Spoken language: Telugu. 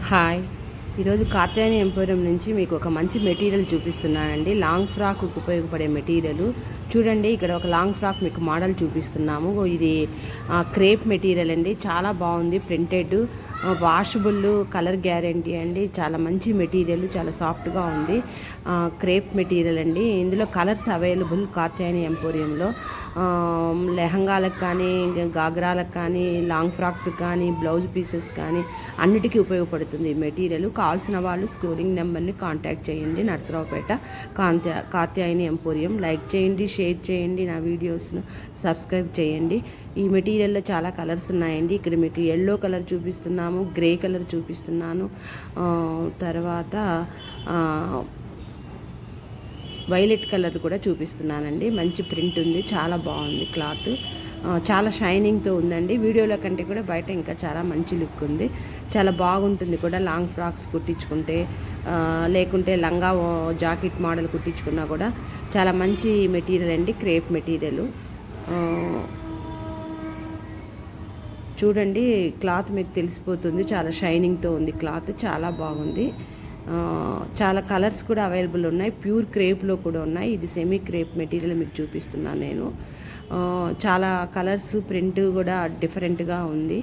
హాయ్, ఈరోజు కాత్యాయని ఎంపోరియం నుంచి మీకు ఒక మంచి మెటీరియల్ చూపిస్తున్నానండి. లాంగ్ ఫ్రాక్ ఉపయోగపడే మెటీరియల్ చూడండి. ఇక్కడ ఒక లాంగ్ ఫ్రాక్ మీకు మోడల్ చూపిస్తున్నాము. ఇది క్రేప్ మెటీరియల్ అండి, చాలా బాగుంది. ప్రింటెడ్, వాషబుల్, కలర్ గ్యారంటీ అండి. చాలా మంచి మెటీరియల్, చాలా సాఫ్ట్గా ఉంది. క్రేప్ మెటీరియల్ అండి. ఇందులో కలర్స్ అవైలబుల్ కాత్యాయని ఎంపోరియంలో. లెహంగాలకు కానీ, గాగ్రాలకు కానీ, లాంగ్ ఫ్రాక్స్ కానీ, బ్లౌజ్ పీసెస్ కానీ అన్నిటికీ ఉపయోగపడుతుంది ఈ మెటీరియల్. కావాల్సిన వాళ్ళు స్క్రోలింగ్ నెంబర్ని కాంటాక్ట్ చేయండి. నర్సరావుపేట కాత్యాయని ఎంపోరియం. లైక్ చేయండి, షేర్ చేయండి, నా వీడియోస్ను సబ్స్క్రైబ్ చేయండి. ఈ మెటీరియల్లో చాలా కలర్స్ ఉన్నాయండి. ఇక్కడ మీకు ఎల్లో కలర్ చూపిస్తున్నాము, గ్రే కలర్ చూపిస్తున్నాను, తర్వాత వైలెట్ కలర్ కూడా చూపిస్తున్నానండి. మంచి ప్రింట్ ఉంది, చాలా బాగుంది. క్లాత్ చాలా షైనింగ్తో ఉందండి. వీడియోలో కంటే కూడా బయట ఇంకా చాలా మంచి లుక్ ఉంది. చాలా బాగుంటుంది కూడా. లాంగ్ ఫ్రాక్స్ కుట్టించుకుంటే, లేకుంటే లంగా జాకెట్ మోడల్ కుట్టించుకున్నా కూడా చాలా మంచి మెటీరియల్ అండి, క్రేప్ మెటీరియల్. చూడండి, క్లాత్ మీకు తెలిసిపోతుంది. చాలా షైనింగ్తో ఉంది క్లాత్, చాలా బాగుంది. చాలా కలర్స్ కూడా అవైలబుల్ ఉన్నాయి. ప్యూర్ క్రేప్లో కూడా ఉన్నాయి. ఇది సెమీ క్రేప్ మెటీరియల్ మీకు చూపిస్తున్నాను నేను. చాలా కలర్స్, ప్రింట్ కూడా డిఫరెంట్గా ఉంది.